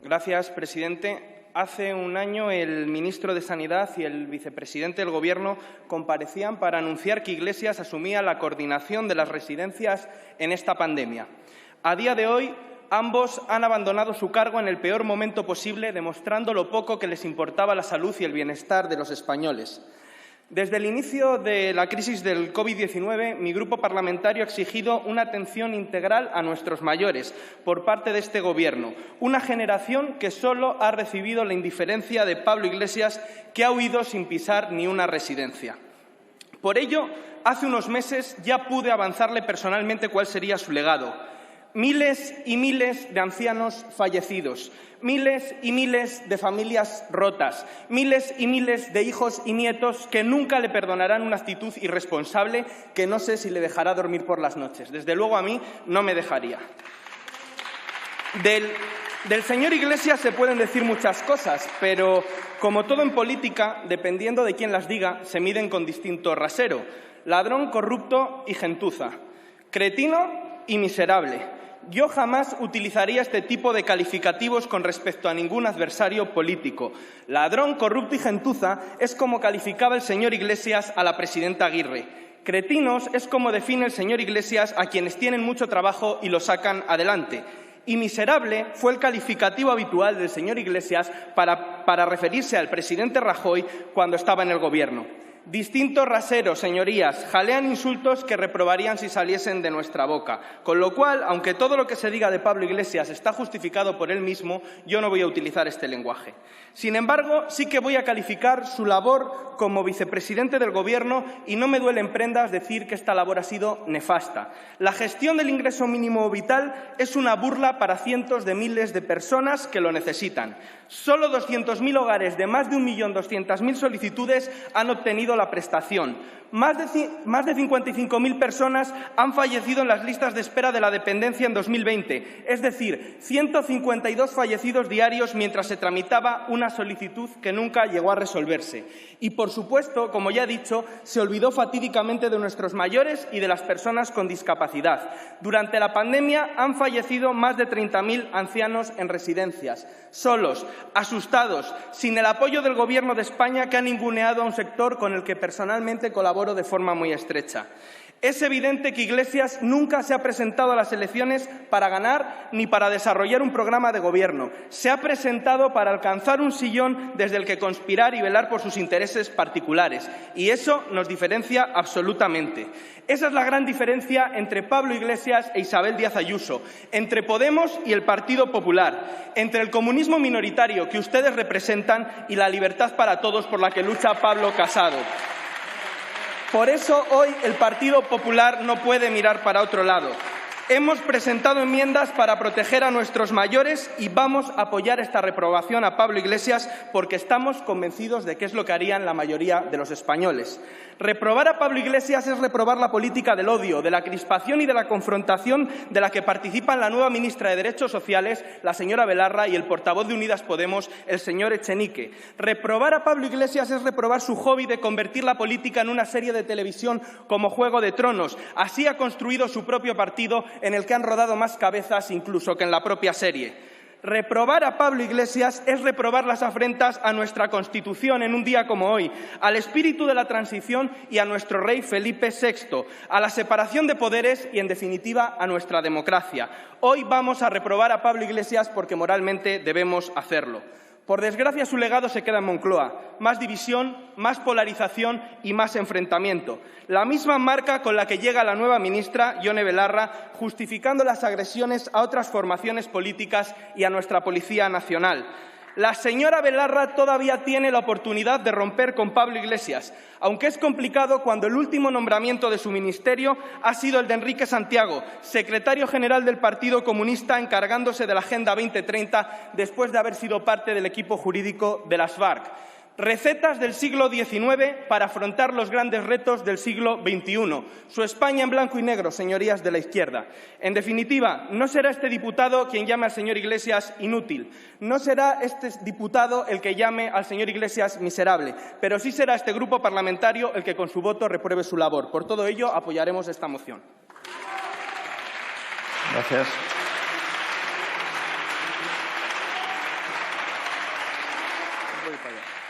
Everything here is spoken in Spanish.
Gracias, presidente. Hace un año el ministro de Sanidad y el vicepresidente del Gobierno comparecían para anunciar que Iglesias asumía la coordinación de las residencias en esta pandemia. A día de hoy, ambos han abandonado su cargo en el peor momento posible, demostrando lo poco que les importaba la salud y el bienestar de los españoles. Desde el inicio de la crisis del COVID-19, mi grupo parlamentario ha exigido una atención integral a nuestros mayores por parte de este Gobierno, una generación que solo ha recibido la indiferencia de Pablo Iglesias, que ha huido sin pisar ni una residencia. Por ello, hace unos meses ya pude avanzarle personalmente cuál sería su legado. Miles y miles de ancianos fallecidos, miles y miles de familias rotas, miles y miles de hijos y nietos que nunca le perdonarán una actitud irresponsable que no sé si le dejará dormir por las noches. Desde luego a mí no me dejaría. Del señor Iglesias se pueden decir muchas cosas, pero como todo en política, dependiendo de quién las diga, se miden con distinto rasero. Ladrón, corrupto y gentuza. Cretino y miserable. Yo jamás utilizaría este tipo de calificativos con respecto a ningún adversario político. Ladrón, corrupto y gentuza es como calificaba el señor Iglesias a la presidenta Aguirre. Cretinos es como define el señor Iglesias a quienes tienen mucho trabajo y lo sacan adelante. Y miserable fue el calificativo habitual del señor Iglesias para referirse al presidente Rajoy cuando estaba en el Gobierno. Distintos raseros, señorías, jalean insultos que reprobarían si saliesen de nuestra boca. Con lo cual, aunque todo lo que se diga de Pablo Iglesias está justificado por él mismo, yo no voy a utilizar este lenguaje. Sin embargo, sí que voy a calificar su labor como vicepresidente del Gobierno y no me duele en prendas decir que esta labor ha sido nefasta. La gestión del ingreso mínimo vital es una burla para cientos de miles de personas que lo necesitan. Solo 200.000 hogares de más de 1.200.000 solicitudes han obtenido la prestación. Más de 55.000 personas han fallecido en las listas de espera de la dependencia en 2020, es decir, 152 fallecidos diarios mientras se tramitaba una solicitud que nunca llegó a resolverse. Y, por supuesto, como ya he dicho, se olvidó fatídicamente de nuestros mayores y de las personas con discapacidad. Durante la pandemia han fallecido más de 30.000 ancianos en residencias, solos, asustados, sin el apoyo del Gobierno de España, que ha ninguneado a un sector con el que personalmente colaboro de forma muy estrecha. Es evidente que Iglesias nunca se ha presentado a las elecciones para ganar ni para desarrollar un programa de gobierno. Se ha presentado para alcanzar un sillón desde el que conspirar y velar por sus intereses particulares. Y eso nos diferencia absolutamente. Esa es la gran diferencia entre Pablo Iglesias e Isabel Díaz Ayuso, entre Podemos y el Partido Popular, entre el comunismo minoritario que ustedes representan y la libertad para todos por la que lucha Pablo Casado. Por eso hoy el Partido Popular no puede mirar para otro lado. Hemos presentado enmiendas para proteger a nuestros mayores y vamos a apoyar esta reprobación a Pablo Iglesias porque estamos convencidos de que es lo que harían la mayoría de los españoles. Reprobar a Pablo Iglesias es reprobar la política del odio, de la crispación y de la confrontación de la que participan la nueva ministra de Derechos Sociales, la señora Belarra, y el portavoz de Unidas Podemos, el señor Echenique. Reprobar a Pablo Iglesias es reprobar su hobby de convertir la política en una serie de televisión como Juego de Tronos. Así ha construido su propio partido, en el que han rodado más cabezas incluso que en la propia serie. Reprobar a Pablo Iglesias es reprobar las afrentas a nuestra Constitución en un día como hoy, al espíritu de la transición y a nuestro rey Felipe VI, a la separación de poderes y, en definitiva, a nuestra democracia. Hoy vamos a reprobar a Pablo Iglesias porque moralmente debemos hacerlo. Por desgracia, su legado se queda en Moncloa. Más división, más polarización y más enfrentamiento. La misma marca con la que llega la nueva ministra, Ione Belarra, justificando las agresiones a otras formaciones políticas y a nuestra Policía Nacional. La señora Belarra todavía tiene la oportunidad de romper con Pablo Iglesias, aunque es complicado cuando el último nombramiento de su ministerio ha sido el de Enrique Santiago, secretario general del Partido Comunista, encargándose de la Agenda 2030 después de haber sido parte del equipo jurídico de las FARC. Recetas del siglo XIX para afrontar los grandes retos del siglo XXI. Su España en blanco y negro, señorías de la izquierda. En definitiva, no será este diputado quien llame al señor Iglesias inútil. No será este diputado el que llame al señor Iglesias miserable. Pero sí será este grupo parlamentario el que con su voto repruebe su labor. Por todo ello, apoyaremos esta moción. Gracias. Voy para allá.